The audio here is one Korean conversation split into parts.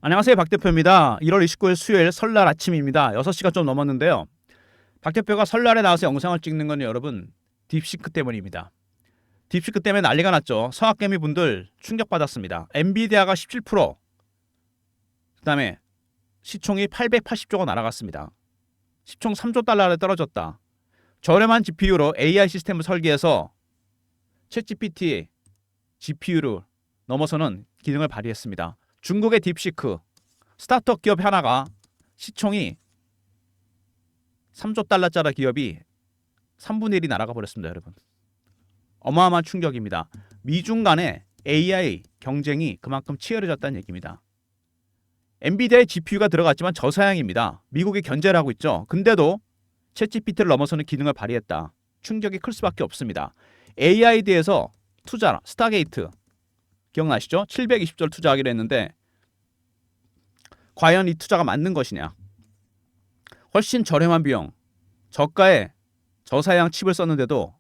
안녕하세요. 박 대표입니다. 1월 29일 수요일 설날 아침입니다. 6시가 좀 넘었는데요. 박 대표가 설날에 나와서 영상을 찍는 건 여러분 딥시크 때문입니다. 딥시크 때문에 난리가 났죠. 서학개미 분들 충격받았습니다. 엔비디아가 17%, 그다음에 시총이 880조가 날아갔습니다. 시총 3조 달러에 떨어졌다. 저렴한 GPU로 AI 시스템을 설계해서 챗GPT GPU를 넘어서는 기능을 발휘했습니다. 중국의 딥시크 스타트업 기업 하나가 시총이 3조 달러짜리 기업이 3분의 1이 날아가 버렸습니다, 여러분. 어마어마한 충격입니다. 미중 간의 AI 경쟁이 그만큼 치열해졌다는 얘기입니다. 엔비디아의 GPU가 들어갔지만 저사양입니다. 미국이 견제를 하고 있죠. 근데도 챗GPT를 넘어서는 기능을 발휘했다. 충격이 클 수밖에 없습니다. AID에서 투자, 스타게이트 기억나시죠? 720조를 투자하기로 했는데 과연 이 투자가 맞는 것이냐? 훨씬 저렴한 비용, 저가의 저사양 칩을 썼는데도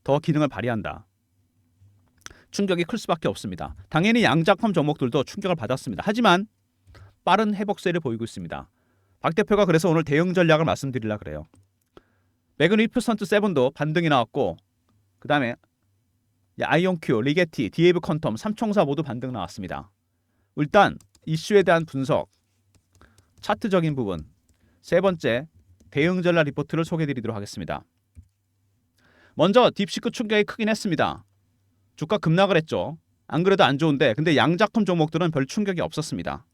더 기능을 발휘한다. 충격이 클 수밖에 없습니다. 당연히 양자컴 종목들도 충격을 받았습니다. 하지만 빠른 회복세를 보이고 있습니다. 박 대표가 그래서 오늘 대응 전략을 말씀드리려고 그래요. 매그니피선트 7도 반등이 나왔고, 그 다음에 아이온큐, 리게티, 디에이브 퀀텀, 삼총사 모두 반등 나왔습니다. 일단 이슈에 대한 분석, 차트적인 부분, 세 번째 대응 전략 리포트를 소개해드리도록 하겠습니다. 먼저 딥시크 충격이 크긴 했습니다. 주가 급락을 했죠. 안 그래도 안 좋은데 근데 양자컴 종목들은 별 충격이 없었습니다.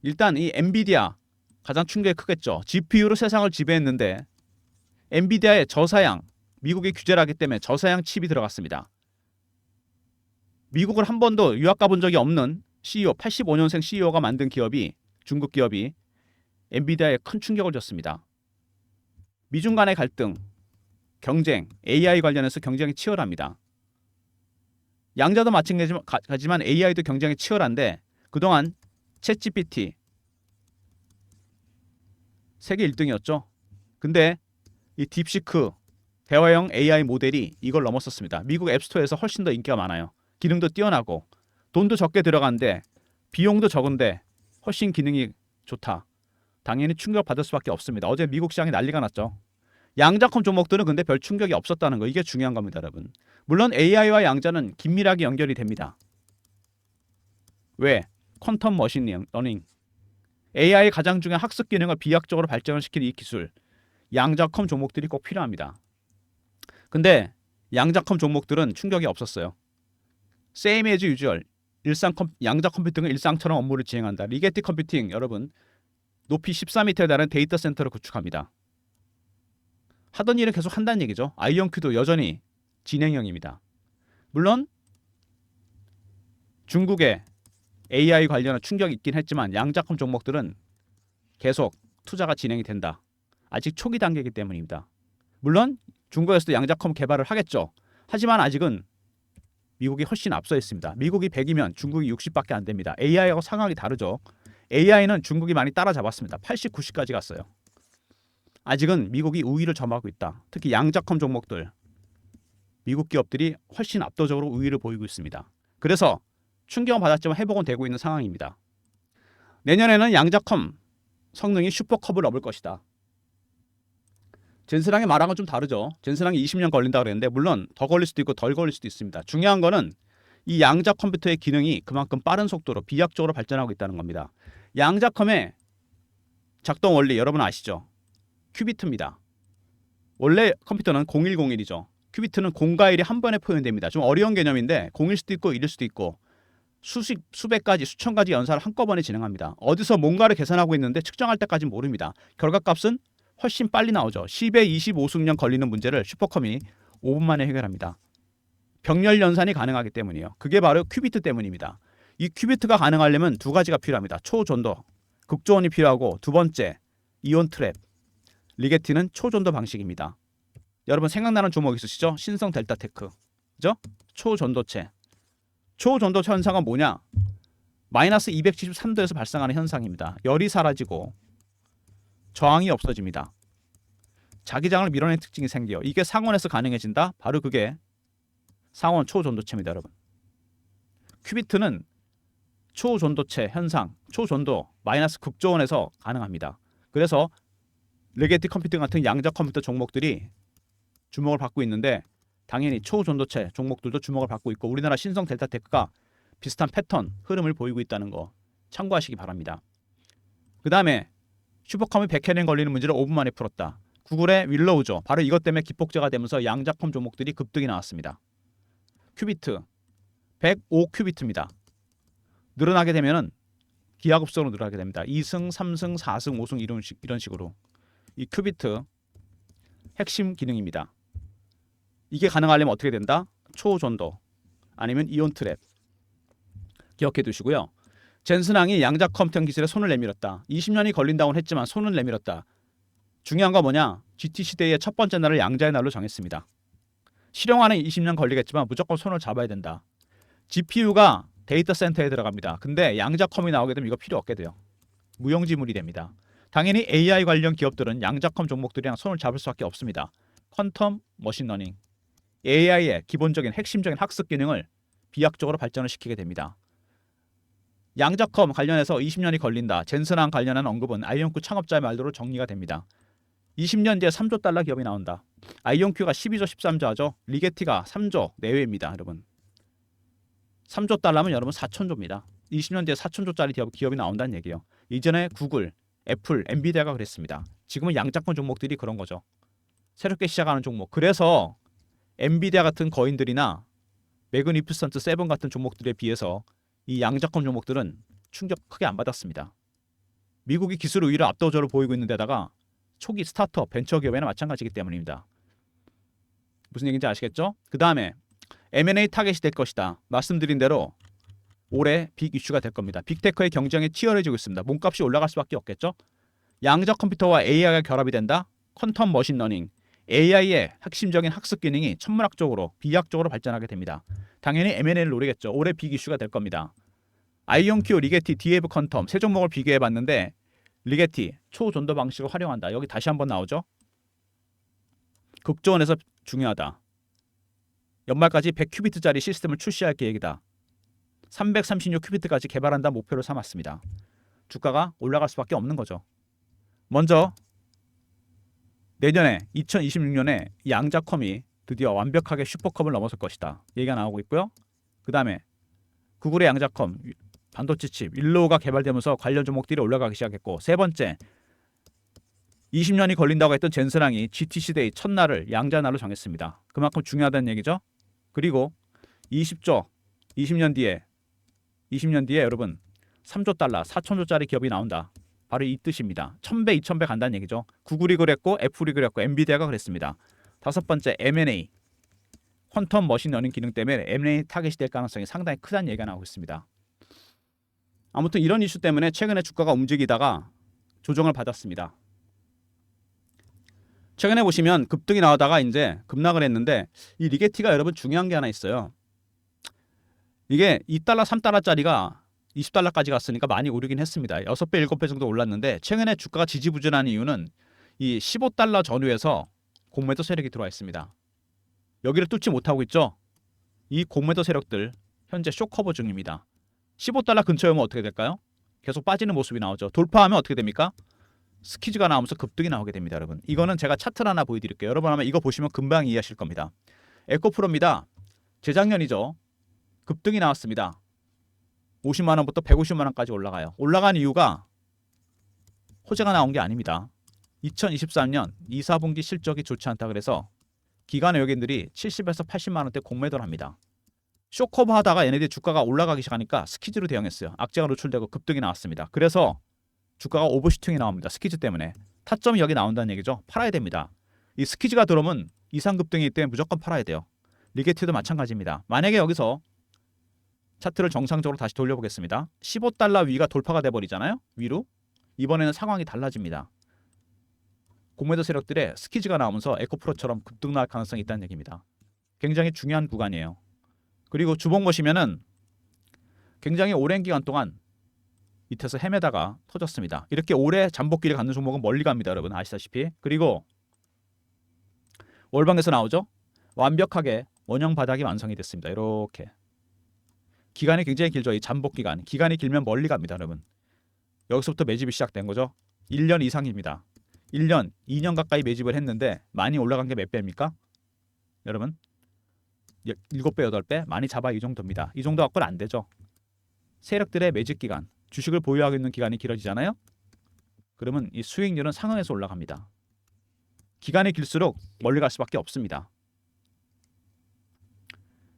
일단 이 엔비디아 가장 충격이 크겠죠. GPU로 세상을 지배했는데 엔비디아의 저사양, 미국이 규제를 하기 때문에 저사양 칩이 들어갔습니다. 미국을 한 번도 유학 가본 적이 없는 CEO, 85년생 CEO가 만든 기업이, 중국 기업이 엔비디아에 큰 충격을 줬습니다. 미중 간의 갈등, 경쟁, AI 관련해서 경쟁이 치열합니다. 양자도 마찬가지지만 AI도 경쟁이 치열한데 그동안 챗GPT 세계 1등이었죠. 근데 이 딥시크 대화형 AI 모델이 이걸 넘었었습니다. 미국 앱스토어에서 훨씬 더 인기가 많아요. 기능도 뛰어나고 돈도 적게 들어가는데 비용도 적은데 훨씬 기능이 좋다. 당연히 충격받을 수밖에 없습니다. 어제 미국 시장이 난리가 났죠. 양자컴 종목들은 근데 별 충격이 없었다는 거, 이게 중요한 겁니다, 여러분. 물론 AI와 양자는 긴밀하게 연결이 됩니다. 왜? 퀀텀 머신 러닝, AI 가장 중요한 학습 기능을 비약적으로 발전을 시키는 이 기술, 양자컴 종목들이 꼭 필요합니다. 근데 양자컴 종목들은 충격이 없었어요. same as usual, 양자 컴퓨팅은 일상처럼 업무를 진행한다. 리게티 컴퓨팅, 여러분, 높이 14m에 달하는 데이터 센터를 구축합니다. 하던 일은 계속 한다는 얘기죠. 아이온큐도 여전히 진행형입니다. 물론 중국의 AI 관련한 충격이 있긴 했지만 양자컴 종목들은 계속 투자가 진행이 된다. 아직 초기 단계이기 때문입니다. 물론 중국에서도 양자컴 개발을 하겠죠. 하지만 아직은 미국이 훨씬 앞서 있습니다. 미국이 100이면 중국이 60밖에 안 됩니다. AI하고 상황이 다르죠. AI는 중국이 많이 따라잡았습니다. 80, 90까지 갔어요. 아직은 미국이 우위를 점하고 있다. 특히 양자컴 종목들, 미국 기업들이 훨씬 압도적으로 우위를 보이고 있습니다. 그래서 충격은 받았지만 회복은 되고 있는 상황입니다. 내년에는 양자컴 성능이 슈퍼컵을 넘을 것이다. 젠스랑의 말랑은 좀 다르죠. 젠스랑이 20년 걸린다 그랬는데 물론 더 걸릴 수도 있고 덜 걸릴 수도 있습니다. 중요한 거는 이 양자 컴퓨터의 기능이 그만큼 빠른 속도로 비약적으로 발전하고 있다는 겁니다. 양자컴의 작동 원리 여러분 아시죠? 큐비트입니다. 원래 컴퓨터는 0101이죠. 큐비트는 공과 일이 한 번에 표현됩니다. 좀 어려운 개념인데 0일 수도 있고 1일 수도 있고 수백 가지, 수천 가지 연산을 한꺼번에 진행합니다. 어디서 뭔가를 계산하고 있는데 측정할 때까지는 모릅니다. 결과값은 훨씬 빨리 나오죠. 10의 25승령 걸리는 문제를 슈퍼컴이 5분 만에 해결합니다. 병렬 연산이 가능하기 때문이에요. 그게 바로 큐비트 때문입니다. 이 큐비트가 가능하려면 두 가지가 필요합니다. 초전도, 극조원이 필요하고, 두 번째 이온 트랩, 리게티는 초전도 방식입니다. 여러분 생각나는 종목 있으시죠? 신성 델타테크, 그죠? 초전도체. 초전도 현상은 뭐냐? 마이너스 273도에서 발생하는 현상입니다. 열이 사라지고 저항이 없어집니다. 자기장을 밀어내는 특징이 생겨요. 이게 상온에서 가능해진다? 바로 그게 상온 초전도체입니다, 여러분. 큐비트는 초전도체 현상, 초전도 마이너스 극조원에서 가능합니다. 그래서 레게티 컴퓨팅 같은 양자 컴퓨터 종목들이 주목을 받고 있는데 당연히 초전도체 종목들도 주목을 받고 있고 우리나라 신성 델타테크가 비슷한 패턴 흐름을 보이고 있다는 거 참고하시기 바랍니다. 그 다음에 슈퍼컴이 100회년 걸리는 문제를 5분 만에 풀었다. 구글의 윌로우죠. 바로 이것 때문에 기폭제가 되면서 양자컴 종목들이 급등이 나왔습니다. 큐비트 105 큐비트입니다. 늘어나게 되면은 기하급수로 늘어나게 됩니다. 2승, 3승, 4승, 5승 이런 식으로 이 큐비트 핵심 기능입니다. 이게 가능하려면 어떻게 된다? 초전도 아니면 이온 트랩 기억해 두시고요. 젠슨항이 양자 컴퓨팅 기술에 손을 내밀었다. 20년이 걸린다고는 했지만 손을 내밀었다. 중요한 건 뭐냐? GT 시대의 첫 번째 날을 양자의 날로 정했습니다. 실용화는 20년 걸리겠지만 무조건 손을 잡아야 된다. GPU가 데이터 센터에 들어갑니다. 근데 양자컴이 나오게 되면 이거 필요 없게 돼요. 무용지물이 됩니다. 당연히 AI 관련 기업들은 양자컴 종목들이랑 손을 잡을 수밖에 없습니다. 퀀텀 머신러닝, AI의 기본적인 핵심적인 학습 기능을 비약적으로 발전을 시키게 됩니다. 양자컴 관련해서 20년이 걸린다. 젠슨항 관련한 언급은 아이온큐 창업자의 말대로 정리가 됩니다. 20년 뒤에 3조 달러 기업이 나온다. 아이온큐가 12조 13조 하죠. 리게티가 3조 내외입니다. 여러분 3조 달러면 여러분 4천조입니다. 20년 뒤에 4천조짜리 기업이 나온다는 얘기예요. 이전에 구글, 애플, 엔비디아가 그랬습니다. 지금은 양자컴 종목들이 그런 거죠. 새롭게 시작하는 종목. 그래서 엔비디아 같은 거인들이나 매그니피선트 7 같은 종목들에 비해서 이 양자컴 종목들은 충격 크게 안 받았습니다. 미국이 기술 우위를 압도적으로 보이고 있는 데다가 초기 스타트업, 벤처기업에는 마찬가지이기 때문입니다. 무슨 얘기인지 아시겠죠? 그 다음에 M&A 타겟이 될 것이다. 말씀드린 대로 올해 빅 이슈가 될 겁니다. 빅테크의 경쟁이 치열해지고 있습니다. 몸값이 올라갈 수밖에 없겠죠? 양자 컴퓨터와 AI가 결합이 된다. 퀀텀 머신러닝, AI의 핵심적인 학습 기능이 천문학적으로, 비약적으로 발전하게 됩니다. 당연히 M&A를 노리겠죠. 올해 빅 이슈가 될 겁니다. 아이온큐, 리게티, 디에브 퀀텀 세 종목을 비교해봤는데 리게티 초전도 방식을 활용한다. 여기 다시 한번 나오죠. 극조원에서 중요하다. 연말까지 100큐비트짜리 시스템을 출시할 계획이다. 336큐비트까지 개발한다 목표를 삼았습니다. 주가가 올라갈 수밖에 없는 거죠. 먼저 내년에 2026년에 양자컴이 드디어 완벽하게 슈퍼컴을 넘어설 것이다. 얘기가 나오고 있고요. 그 다음에 구글의 양자컴, 반도체 칩, 윌로우가 개발되면서 관련 종목들이 올라가기 시작했고 세 번째 20년이 걸린다고 했던 젠슨항이 GT 시대의 첫날을 양자날로 정했습니다. 그만큼 중요하다는 얘기죠. 그리고 20년 뒤에 여러분 3조 달러, 4천조짜리 기업이 나온다. 바로 이 뜻입니다. 1000배, 2000배 간다는 얘기죠. 구글이 그랬고 애플이 그랬고 엔비디아가 그랬습니다. 다섯 번째 M&A, 퀀텀 머신러닝 기능 때문에 M&A 타겟이 될 가능성이 상당히 크다는 얘기가 나오고 있습니다. 아무튼 이런 이슈 때문에 최근에 주가가 움직이다가 조정을 받았습니다. 최근에 보시면 급등이 나오다가 이제 급락을 했는데 이 리게티가 여러분 중요한 게 하나 있어요. 이게 2달러, 3달러짜리가 20달러까지 갔으니까 많이 오르긴 했습니다. 6배, 7배 정도 올랐는데 최근에 주가가 지지부진한 이유는 이 15달러 전후에서 공매도 세력이 들어와 있습니다. 여기를 뚫지 못하고 있죠. 이 공매도 세력들 현재 쇼커버 중입니다. 15달러 근처에 오면 어떻게 될까요? 계속 빠지는 모습이 나오죠. 돌파하면 어떻게 됩니까? 스키즈가 나오면서 급등이 나오게 됩니다. 여러분 이거는 제가 차트를 하나 보여드릴게요. 여러분 아마 이거 보시면 금방 이해하실 겁니다. 에코프로입니다. 재작년이죠. 급등이 나왔습니다. 50만원부터 150만원까지 올라가요. 올라간 이유가 호재가 나온 게 아닙니다. 2023년 2, 4분기 실적이 좋지 않다 그래서 기관 외국인들이 70에서 80만원대 공매도를 합니다. 쇼커버 하다가 얘네들 주가가 올라가기 시작하니까 스키즈로 대응했어요. 악재가 노출되고 급등이 나왔습니다. 그래서 주가가 오버슈팅이 나옵니다. 스키즈 때문에. 타점이 여기 나온다는 얘기죠. 팔아야 됩니다. 이 스키즈가 들어오면 이상급등이기 때문에 무조건 팔아야 돼요. 리게티도 마찬가지입니다. 만약에 여기서 차트를 정상적으로 다시 돌려보겠습니다. 15달러 위가 돌파가 돼버리잖아요. 위로. 이번에는 상황이 달라집니다. 공매도 세력들의 스키즈가 나오면서 에코프로처럼 급등 나올 가능성이 있다는 얘기입니다. 굉장히 중요한 구간이에요. 그리고 주봉 보시면은 굉장히 오랜 기간 동안 밑에서 헤매다가 터졌습니다. 이렇게 오래 잠복기를 갖는 종목은 멀리 갑니다. 여러분 아시다시피. 그리고 월방에서 나오죠. 완벽하게 원형 바닥이 완성이 됐습니다. 이렇게 기간이 굉장히 길죠. 이 잠복 기간. 기간이 길면 멀리 갑니다, 여러분. 여기서부터 매집이 시작된 거죠. 1년 이상입니다. 1년, 2년 가까이 매집을 했는데 많이 올라간 게 몇 배입니까? 여러분 7배, 8배? 많이 잡아 이 정도입니다. 이 정도 갖고는 안 되죠. 세력들의 매집 기간, 주식을 보유하고 있는 기간이 길어지잖아요. 그러면 이 수익률은 상응해서 올라갑니다. 기간이 길수록 멀리 갈 수밖에 없습니다.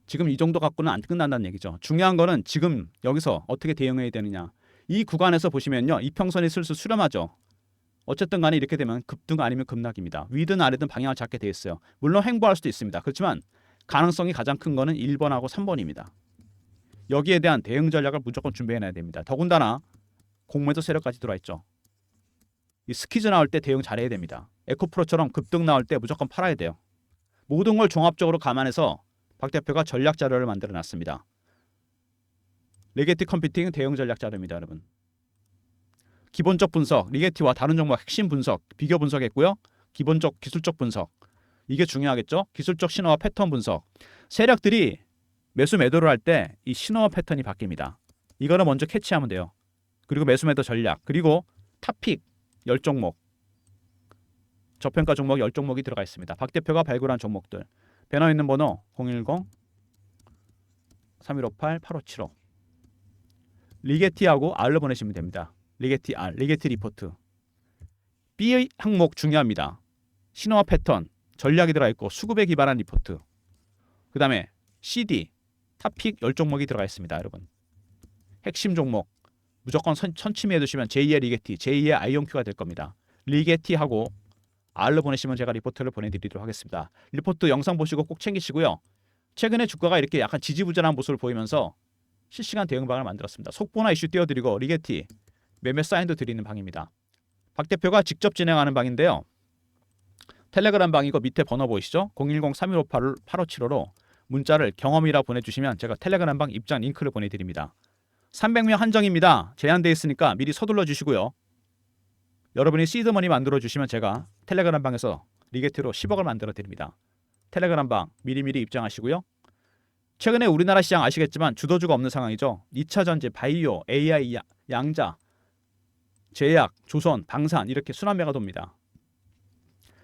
지금 이 정도 갖고는 안 끝난다는 얘기죠. 중요한 거는 지금 여기서 어떻게 대응해야 되느냐. 이 구간에서 보시면요. 이평선이 슬슬 수렴하죠. 어쨌든 간에 이렇게 되면 급등 아니면 급락입니다. 위든 아래든 방향을 잡게 돼 있어요. 물론 횡보할 수도 있습니다. 그렇지만 가능성이 가장 큰 거는 1번하고 3번입니다. 여기에 대한 대응 전략을 무조건 준비해놔야 됩니다. 더군다나 공매도 세력까지 들어와 있죠. 이 스퀴즈 나올 때 대응 잘해야 됩니다. 에코프로처럼 급등 나올 때 무조건 팔아야 돼요. 모든 걸 종합적으로 감안해서 박 대표가 전략 자료를 만들어 놨습니다. 리게티 컴퓨팅 대응 전략 자료입니다, 여러분. 기본적 분석, 리게티와 다른 종목 핵심 분석, 비교 분석했고요. 기본적 기술적 분석. 이게 중요하겠죠? 기술적 신호와 패턴 분석. 세력들이 매수 매도를 할 때 이 신호와 패턴이 바뀝니다. 이거는 먼저 캐치하면 돼요. 그리고 매수 매도 전략, 그리고 탑픽 10종목, 저평가 종목 10종목이 들어가 있습니다. 박 대표가 발굴한 종목들. 배너 있는 번호 010-3158-8575. 리게티하고 R로 보내시면 됩니다. 리게티 R, 리게티 리포트. B 항목 중요합니다. 신호와 패턴, 전략이 들어가 있고 수급에 기반한 리포트. 그 다음에 CD, 탑픽 10종목이 들어가 있습니다, 여러분. 핵심 종목 무조건 선침해 두시면 제2의 리게티, 제2의 아이온큐가 될 겁니다. 리게티하고 R로 보내시면 제가 리포트를 보내드리도록 하겠습니다. 리포트 영상 보시고 꼭 챙기시고요. 최근에 주가가 이렇게 약간 지지부진한 모습을 보이면서 실시간 대응방을 만들었습니다. 속보나 이슈 띄워드리고 리게티 매매 사인도 드리는 방입니다. 박 대표가 직접 진행하는 방인데요. 텔레그램 방이고 밑에 번호 보이시죠? 010-3158-8575로 문자를 경험이라 보내주시면 제가 텔레그램 방 입장 링크를 보내드립니다. 300명 한정입니다. 제한되어 있으니까 미리 서둘러 주시고요. 여러분이 시드머니 만들어 주시면 제가 텔레그램 방에서 리게티로 10억을 만들어 드립니다. 텔레그램 방 미리미리 입장하시고요. 최근에 우리나라 시장 아시겠지만 주도주가 없는 상황이죠. 2차 전지, 바이오, AI, 양자, 제약, 조선, 방산 이렇게 순환매가 돕니다.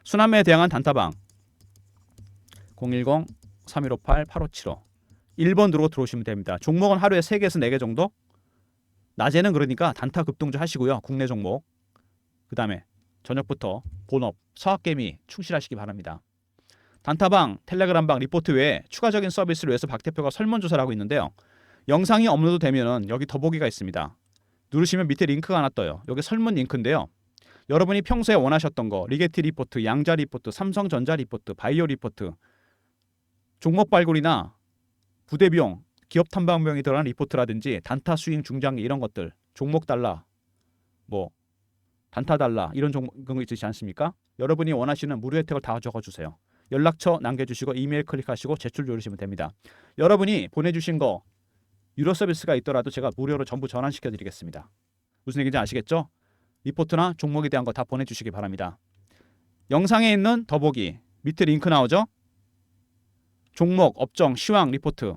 순환매에 대항한 단타방 010-3158-8575 1번 누르고 들어오시면 됩니다. 종목은 하루에 3개에서 4개 정도? 낮에는 그러니까 단타 급등주 하시고요. 국내 종목. 그 다음에 저녁부터 본업, 서학개미 충실하시기 바랍니다. 단타방, 텔레그램방, 리포트 외에 추가적인 서비스를 위해서 박 대표가 설문조사를 하고 있는데요. 영상이 업로드 되면은 여기 더보기가 있습니다. 누르시면 밑에 링크가 하나 떠요. 여기 설문 링크인데요. 여러분이 평소에 원하셨던 거 리게티 리포트, 양자 리포트, 삼성전자 리포트, 바이오 리포트, 종목 발굴이나 부대 비용, 기업 탐방 비용이 들어간 리포트라든지 단타 수익 중장기 이런 것들, 종목 달라, 뭐 단타 달라 이런 종목 있지 않습니까? 여러분이 원하시는 무료 혜택을 다 적어주세요. 연락처 남겨주시고 이메일 클릭하시고 제출 누르시면 됩니다. 여러분이 보내주신 거 유료 서비스가 있더라도 제가 무료로 전부 전환시켜 드리겠습니다. 무슨 얘기인지 아시겠죠? 리포트나 종목에 대한 거 다 보내주시기 바랍니다. 영상에 있는 더보기 밑에 링크 나오죠? 종목, 업종, 시황 리포트,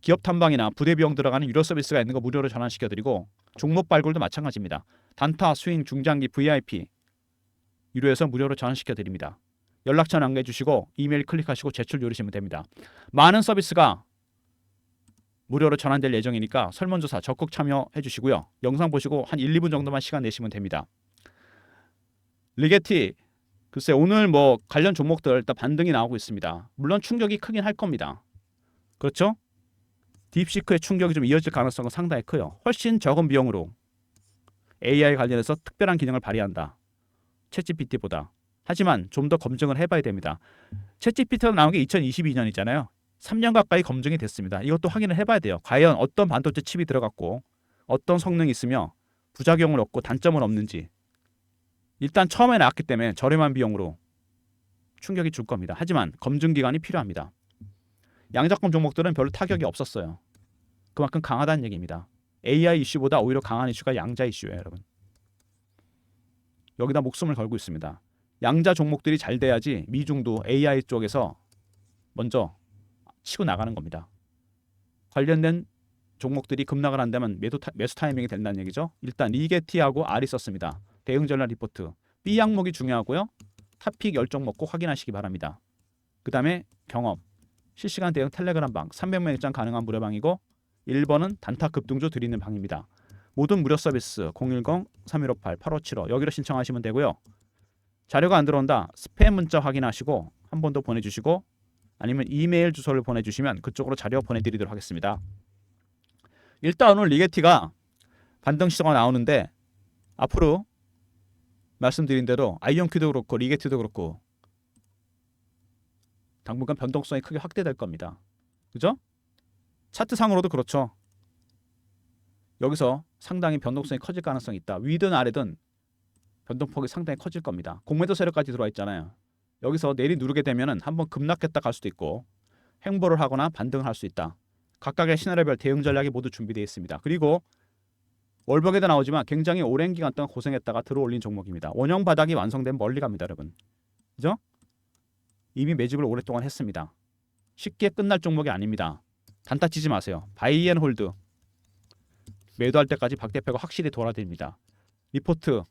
기업 탐방이나 부대 비용 들어가는 유료 서비스가 있는 거 무료로 전환시켜 드리고 종목 발굴도 마찬가지입니다. 단타, 스윙, 중장기, VIP 유료에서 무료로 전환시켜 드립니다. 연락처 남겨주시고 이메일 클릭하시고 제출 누르시면 됩니다. 많은 서비스가 무료로 전환될 예정이니까 설문조사 적극 참여해 주시고요. 영상 보시고 한 1, 2분 정도만 시간 내시면 됩니다. 리게티 글쎄 오늘 뭐 관련 종목들 일단 반등이 나오고 있습니다. 물론 충격이 크긴 할 겁니다. 그렇죠? 딥시크의 충격이 좀 이어질 가능성은 상당히 커요. 훨씬 적은 비용으로 AI 관련해서 특별한 기능을 발휘한다. 챗GPT보다. 하지만 좀 더 검증을 해봐야 됩니다. 챗GPT가 나온 게 2022년이잖아요. 3년 가까이 검증이 됐습니다. 이것도 확인을 해봐야 돼요. 과연 어떤 반도체 칩이 들어갔고 어떤 성능이 있으며 부작용을 없고 단점은 없는지. 일단 처음에 나왔기 때문에 저렴한 비용으로 충격이 줄 겁니다. 하지만 검증 기간이 필요합니다. 양자권 종목들은 별로 타격이 없었어요. 그만큼 강하다는 얘기입니다. AI 이슈보다 오히려 강한 이슈가 양자 이슈예요, 여러분. 여기다 목숨을 걸고 있습니다. 양자 종목들이 잘 돼야지 미중도 AI 쪽에서 먼저 치고 나가는 겁니다. 관련된 종목들이 급락을 한다면 매수 타이밍이 된다는 얘기죠. 일단 리게티하고 R이 썼습니다. 대응 전략 리포트. B 항목이 중요하고요. 탑픽 10종목 꼭 확인하시기 바랍니다. 그 다음에 경험. 실시간 대응 텔레그램 방 300명 입장 가능한 무료 방이고 1번은 단타 급등주 드리는 방입니다. 모든 무료 서비스 010-3158-8575 여기로 신청하시면 되고요. 자료가 안 들어온다. 스팸 문자 확인하시고 한 번 더 보내주시고 아니면 이메일 주소를 보내주시면 그쪽으로 자료 보내드리도록 하겠습니다. 일단 오늘 리게티가 반등 시도가 나오는데 앞으로 말씀드린 대로 아이온큐도 그렇고 리게티도 그렇고 당분간 변동성이 크게 확대될 겁니다. 그죠? 차트상으로도 그렇죠. 여기서 상당히 변동성이 커질 가능성이 있다. 위든 아래든 변동폭이 상당히 커질 겁니다. 공매도 세력까지 들어와 있잖아요. 여기서 내리 누르게 되면은 한번 급락했다 갈 수도 있고 횡보를 하거나 반등을 할 수 있다. 각각의 시나리오별 대응 전략이 모두 준비되어 있습니다. 그리고 월봉에도 나오지만 굉장히 오랜 기간 동안 고생했다가 들어올린 종목입니다. 원형 바닥이 완성되면 멀리 갑니다, 여러분. 그죠? 이미 매집을 오랫동안 했습니다. 쉽게 끝날 종목이 아닙니다. 단타 치지 마세요. 바이 앤 홀드. 매도할 때까지 박 대표가 확실히 돌아드립니다. 리포트,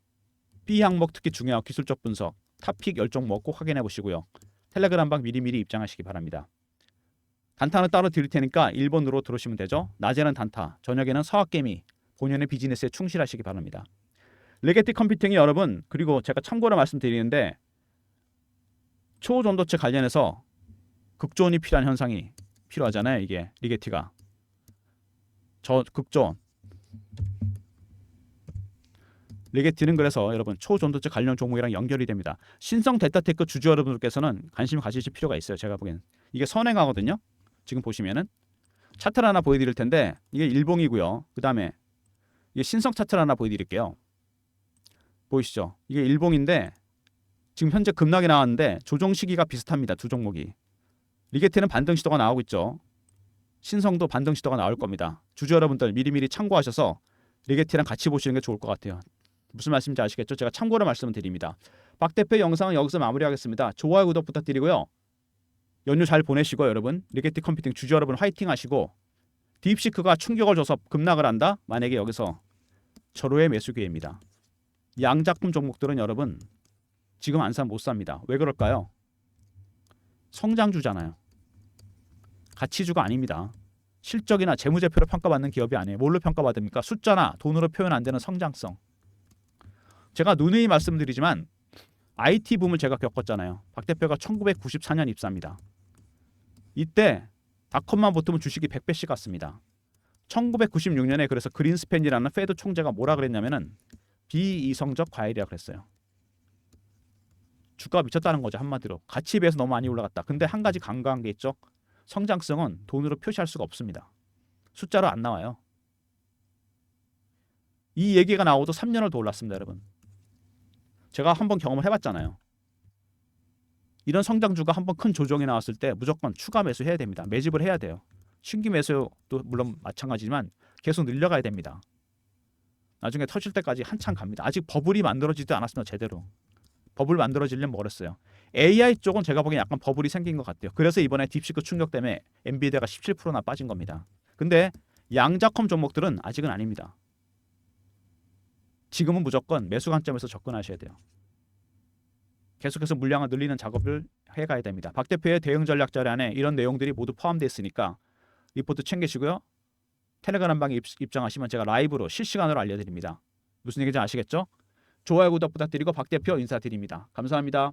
B 항목 특히 중요한 기술적 분석, 탑픽 10종목 꼭 확인해 보시고요. 텔레그램 방 미리미리 입장하시기 바랍니다. 단타는 따로 드릴 테니까 1번으로 들어오시면 되죠. 낮에는 단타, 저녁에는 서학개미, 본연의 비즈니스에 충실하시기 바랍니다. 리게티 컴퓨팅이 여러분, 그리고 제가 참고로 말씀드리는데 초전도체 관련해서 극조온이 필요한 현상이 필요하잖아요. 이게 리게티가 극조온 리게티는 그래서 여러분 초전도체 관련 종목이랑 연결이 됩니다. 신성 델타테크 주주 여러분들께서는 관심 가지실 필요가 있어요. 제가 보기엔 이게 선행하거든요. 지금 보시면은 차트를 하나 보여드릴 텐데 이게 일봉이고요. 그 다음에 이게 신성 차트를 하나 보여드릴게요. 보이시죠? 이게 일봉인데 지금 현재 급락이 나왔는데 조정 시기가 비슷합니다. 두 종목이. 리게티는 반등 시도가 나오고 있죠. 신성도 반등 시도가 나올 겁니다. 주주 여러분들 미리미리 참고하셔서 리게티랑 같이 보시는 게 좋을 것 같아요. 무슨 말씀인지 아시겠죠? 제가 참고로 말씀을 드립니다. 박 대표 영상은 여기서 마무리하겠습니다. 좋아요, 구독 부탁드리고요. 연휴 잘 보내시고 여러분 리게티 컴퓨팅 주주 여러분 화이팅 하시고 딥시크가 충격을 줘서 급락을 한다? 만약에 여기서 절호의 매수 기회입니다. 양작품 종목들은 여러분 지금 안 사면 못 삽니다. 왜 그럴까요? 성장주잖아요. 가치주가 아닙니다. 실적이나 재무제표로 평가받는 기업이 아니에요. 뭘로 평가받습니까? 숫자나 돈으로 표현 안 되는 성장성. 제가 누누이 말씀드리지만 IT 붐을 제가 겪었잖아요. 박 대표가 1994년 입사합니다. 이때 닷컴만 붙으면 주식이 100배씩 갔습니다. 1996년에 그래서 그린스팬이라는 페드 총재가 뭐라 그랬냐면은 비이성적 과열이라 그랬어요. 주가가 미쳤다는 거죠. 한마디로. 가치에 비해서 너무 많이 올라갔다. 근데 한 가지 간과한 게 있죠. 성장성은 돈으로 표시할 수가 없습니다. 숫자로 안 나와요. 이 얘기가 나오도 3년을 더 올랐습니다. 여러분. 제가 한번 경험을 해봤잖아요. 이런 성장주가 한번 큰 조정이 나왔을 때 무조건 추가 매수해야 됩니다. 매집을 해야 돼요. 신규 매수도 물론 마찬가지지만 계속 늘려가야 됩니다. 나중에 터질 때까지 한참 갑니다. 아직 버블이 만들어지지 않았습니다. 제대로. 버블 만들어지려면 멀었어요. AI 쪽은 제가 보기엔 약간 버블이 생긴 것 같아요. 그래서 이번에 딥시크 충격 때문에 엔비디아가 17%나 빠진 겁니다. 근데 양자컴 종목들은 아직은 아닙니다. 지금은 무조건 매수 관점에서 접근하셔야 돼요. 계속해서 물량을 늘리는 작업을 해가야 됩니다. 박 대표의 대응 전략 자료 안에 이런 내용들이 모두 포함되어 있으니까 리포트 챙기시고요. 텔레그램 방에 입장하시면 제가 라이브로 실시간으로 알려드립니다. 무슨 얘기인지 아시겠죠? 좋아요, 구독 부탁드리고 박 대표 인사드립니다. 감사합니다.